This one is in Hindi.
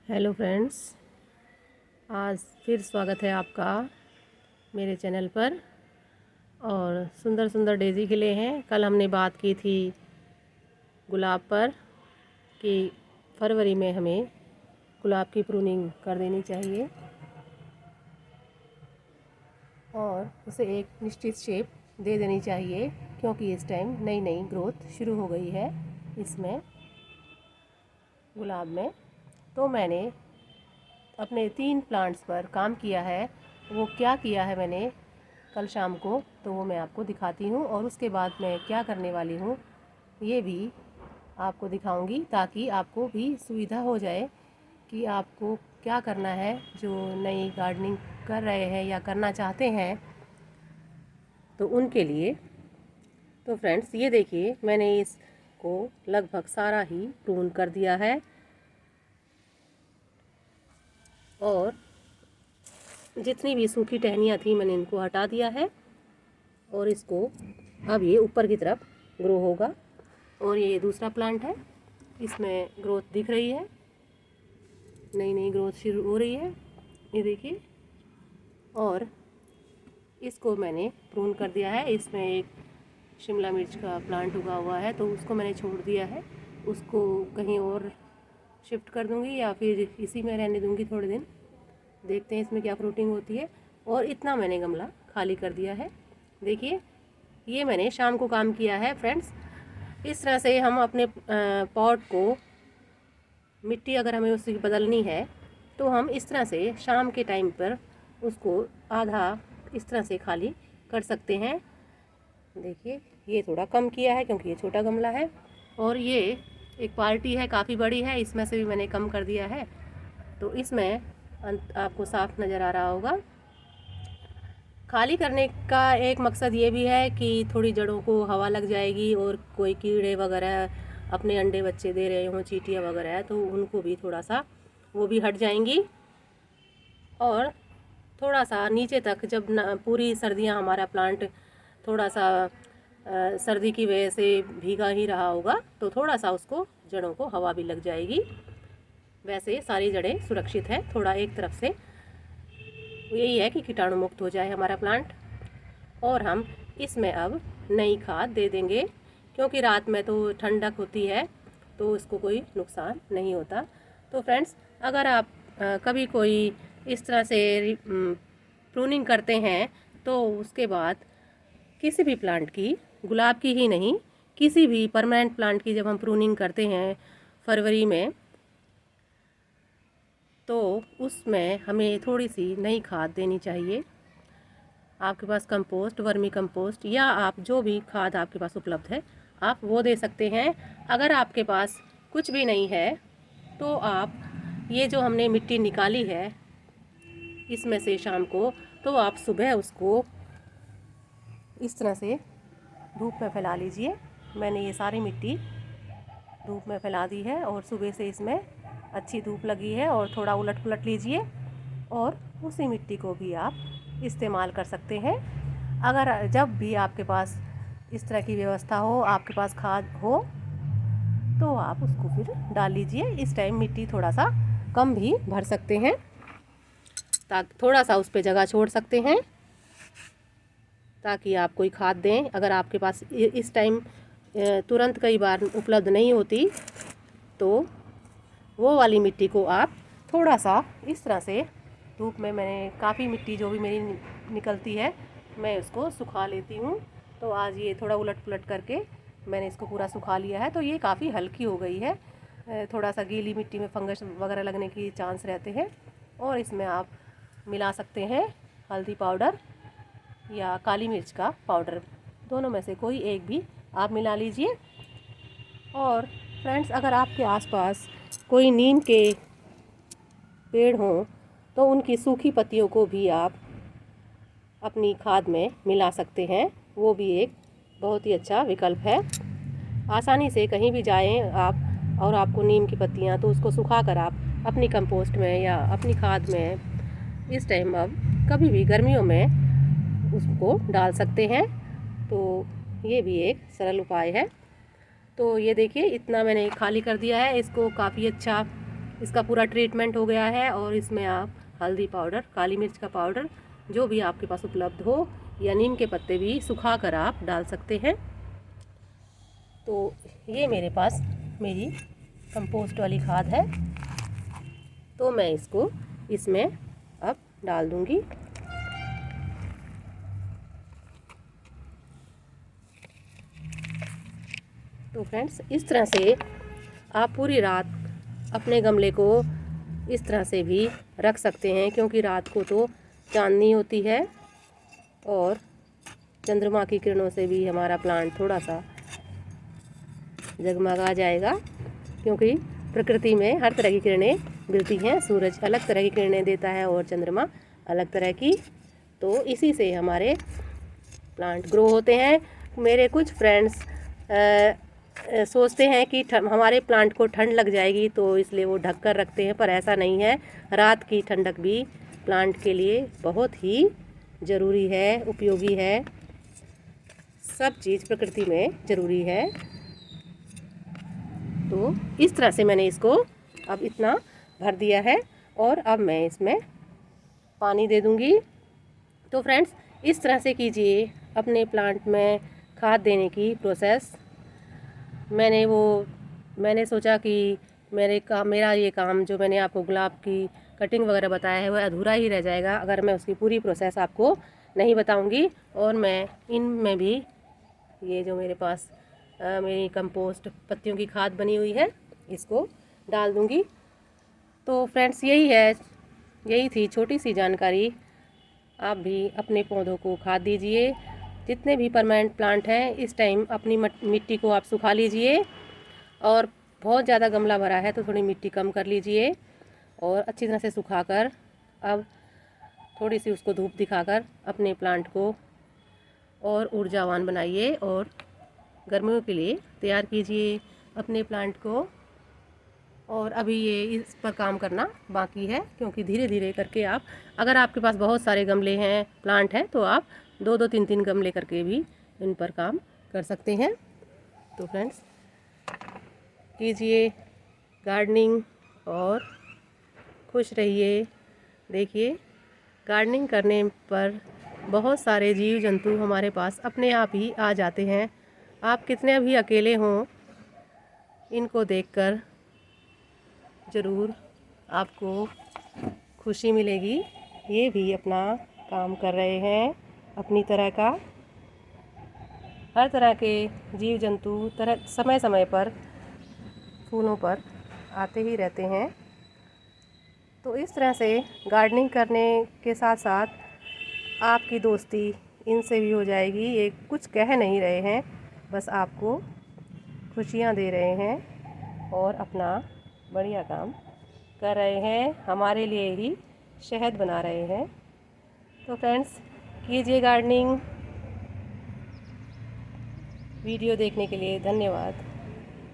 हेलो फ्रेंड्स, आज फिर स्वागत है आपका मेरे चैनल पर। और सुंदर सुंदर डेज़ी खिले हैं। कल हमने बात की थी गुलाब पर कि फरवरी में हमें गुलाब की प्रूनिंग कर देनी चाहिए और उसे एक निश्चित शेप दे देनी चाहिए, क्योंकि इस टाइम नई नई ग्रोथ शुरू हो गई है इसमें गुलाब में। तो मैंने अपने 3 प्लांट्स पर काम किया है। वो क्या किया है मैंने कल शाम को, तो वो मैं आपको दिखाती हूँ और उसके बाद मैं क्या करने वाली हूँ ये भी आपको दिखाऊंगी, ताकि आपको भी सुविधा हो जाए कि आपको क्या करना है। जो नई गार्डनिंग कर रहे हैं या करना चाहते हैं तो उनके लिए। तो फ्रेंड्स, ये देखिए, मैंने इसको लगभग सारा ही प्रून कर दिया है और जितनी भी सूखी टहनियाँ थी मैंने इनको हटा दिया है। और इसको अब ये ऊपर की तरफ ग्रो होगा। और ये दूसरा प्लांट है, इसमें ग्रोथ दिख रही है, नई नई ग्रोथ शुरू हो रही है, ये देखिए। और इसको मैंने प्रून कर दिया है। इसमें एक शिमला मिर्च का प्लांट उगा हुआ है, तो उसको मैंने छोड़ दिया है। उसको कहीं और शिफ्ट कर दूंगी या फिर इसी में रहने दूंगी थोड़े दिन, देखते हैं इसमें क्या फ्रूटिंग होती है। और इतना मैंने गमला खाली कर दिया है। देखिए, ये मैंने शाम को काम किया है फ्रेंड्स। इस तरह से हम अपने पॉट को, मिट्टी अगर हमें उसकी बदलनी है तो हम इस तरह से शाम के टाइम पर उसको आधा इस तरह से खाली कर सकते हैं। देखिए, ये थोड़ा कम किया है क्योंकि ये छोटा गमला है। और ये एक पार्टी है, काफ़ी बड़ी है, इसमें से भी मैंने कम कर दिया है। तो इसमें आपको साफ नज़र आ रहा होगा। खाली करने का एक मकसद ये भी है कि थोड़ी जड़ों को हवा लग जाएगी और कोई कीड़े वगैरह अपने अंडे बच्चे दे रहे हों, चींटियाँ वगैरह, तो उनको भी थोड़ा सा वो भी हट जाएंगी। और थोड़ा सा नीचे तक, जब पूरी सर्दियाँ हमारा प्लांट थोड़ा सा सर्दी की वजह से भीगा ही रहा होगा, तो थोड़ा सा उसको जड़ों को हवा भी लग जाएगी। वैसे सारी जड़ें सुरक्षित है, थोड़ा एक तरफ से यही है कि कीटाणु मुक्त हो जाए हमारा प्लांट। और हम इसमें अब नई खाद दे देंगे, क्योंकि रात में तो ठंडक होती है तो इसको कोई नुकसान नहीं होता। तो फ्रेंड्स, अगर आप कभी कोई इस तरह से प्रूनिंग करते हैं तो उसके बाद किसी भी प्लांट की, गुलाब की ही नहीं, किसी भी परमानेंट प्लांट की जब हम प्रूनिंग करते हैं फरवरी में, तो उसमें हमें थोड़ी सी नई खाद देनी चाहिए। आपके पास कंपोस्ट, वर्मी कंपोस्ट, या आप जो भी खाद आपके पास उपलब्ध है आप वो दे सकते हैं। अगर आपके पास कुछ भी नहीं है तो आप ये जो हमने मिट्टी निकाली है इसमें से शाम को, तो आप सुबह उसको इस तरह से धूप में फैला लीजिए। मैंने ये सारी मिट्टी धूप में फैला दी है और सुबह से इसमें अच्छी धूप लगी है। और थोड़ा उलट पुलट लीजिए और उसी मिट्टी को भी आप इस्तेमाल कर सकते हैं। अगर जब भी आपके पास इस तरह की व्यवस्था हो, आपके पास खाद हो, तो आप उसको फिर डाल लीजिए। इस टाइम मिट्टी थोड़ा सा कम भी भर सकते हैं, ताकि थोड़ा सा उस पर जगह छोड़ सकते हैं ताकि आप कोई खाद दें। अगर आपके पास इस टाइम तुरंत कई बार उपलब्ध नहीं होती, तो वो वाली मिट्टी को आप थोड़ा सा इस तरह से धूप में, मैंने काफ़ी मिट्टी जो भी मेरी निकलती है मैं उसको सुखा लेती हूँ। तो आज ये थोड़ा उलट पुलट करके मैंने इसको पूरा सुखा लिया है, तो ये काफ़ी हल्की हो गई है। थोड़ा सा गीली मिट्टी में फंगस वगैरह लगने की चांस रहते हैं। और इसमें आप मिला सकते हैं हल्दी पाउडर या काली मिर्च का पाउडर, दोनों में से कोई एक भी आप मिला लीजिए। और फ्रेंड्स, अगर आपके आसपास कोई नीम के पेड़ हों तो उनकी सूखी पत्तियों को भी आप अपनी खाद में मिला सकते हैं, वो भी एक बहुत ही अच्छा विकल्प है। आसानी से कहीं भी जाएं आप और आपको नीम की पत्तियां, तो उसको सुखाकर आप अपनी कंपोस्ट में या अपनी खाद में इस टाइम अब कभी भी गर्मियों में उसको डाल सकते हैं। तो ये भी एक सरल उपाय है। तो ये देखिए, इतना मैंने खाली कर दिया है, इसको काफ़ी अच्छा इसका पूरा ट्रीटमेंट हो गया है। और इसमें आप हल्दी पाउडर, काली मिर्च का पाउडर जो भी आपके पास उपलब्ध हो, या नीम के पत्ते भी सुखा कर आप डाल सकते हैं। तो ये मेरे पास मेरी कंपोस्ट वाली खाद है, तो मैं इसको इसमें अब डाल दूंगी। तो फ्रेंड्स, इस तरह से आप पूरी रात अपने गमले को इस तरह से भी रख सकते हैं, क्योंकि रात को तो चांदनी होती है और चंद्रमा की किरणों से भी हमारा प्लांट थोड़ा सा जगमगा जाएगा, क्योंकि प्रकृति में हर तरह की किरणें मिलती हैं। सूरज अलग तरह की किरणें देता है और चंद्रमा अलग तरह की, तो इसी से हमारे प्लांट ग्रो होते हैं। मेरे कुछ फ्रेंड्स सोचते हैं कि हमारे प्लांट को ठंड लग जाएगी, तो इसलिए वो ढक कर रखते हैं, पर ऐसा नहीं है। रात की ठंडक भी प्लांट के लिए बहुत ही ज़रूरी है, उपयोगी है। सब चीज़ प्रकृति में ज़रूरी है। तो इस तरह से मैंने इसको अब इतना भर दिया है, और अब मैं इसमें पानी दे दूँगी। तो फ्रेंड्स, इस तरह से कीजिए अपने प्लांट में खाद देने की प्रोसेस। मैंने सोचा कि मेरा ये काम जो मैंने आपको गुलाब की कटिंग वगैरह बताया है, वह अधूरा ही रह जाएगा अगर मैं उसकी पूरी प्रोसेस आपको नहीं बताऊंगी। और मैं इनमें भी ये जो मेरे पास मेरी कंपोस्ट पत्तियों की खाद बनी हुई है, इसको डाल दूंगी। तो फ्रेंड्स, यही थी छोटी सी जानकारी। आप भी अपने पौधों को खाद दीजिए। जितने भी परमानेंट प्लांट हैं, इस टाइम अपनी मिट्टी को आप सुखा लीजिए, और बहुत ज़्यादा गमला भरा है तो थोड़ी मिट्टी कम कर लीजिए, और अच्छी तरह से सुखाकर अब थोड़ी सी उसको धूप दिखाकर अपने प्लांट को और ऊर्जावान बनाइए, और गर्मियों के लिए तैयार कीजिए अपने प्लांट को। और अभी ये इस पर काम करना बाकी है, क्योंकि धीरे धीरे करके आप, अगर आपके पास बहुत सारे गमले हैं, प्लांट हैं, तो आप 2-2, 3-3 गमले करके भी इन पर काम कर सकते हैं। तो फ्रेंड्स, कीजिए गार्डनिंग और खुश रहिए। देखिए, गार्डनिंग करने पर बहुत सारे जीव जंतु हमारे पास अपने आप ही आ जाते हैं। आप कितने भी अकेले हों, इनको देखकर ज़रूर आपको खुशी मिलेगी। ये भी अपना काम कर रहे हैं अपनी तरह का। हर तरह के जीव जंतु समय समय पर फूलों पर आते ही रहते हैं। तो इस तरह से गार्डनिंग करने के साथ साथ आपकी दोस्ती इनसे भी हो जाएगी। ये कुछ कह नहीं रहे हैं, बस आपको खुशियाँ दे रहे हैं और अपना बढ़िया काम कर रहे हैं, हमारे लिए ही शहद बना रहे हैं। तो फ्रेंड्स, कीजिए गार्डनिंग। वीडियो देखने के लिए धन्यवाद।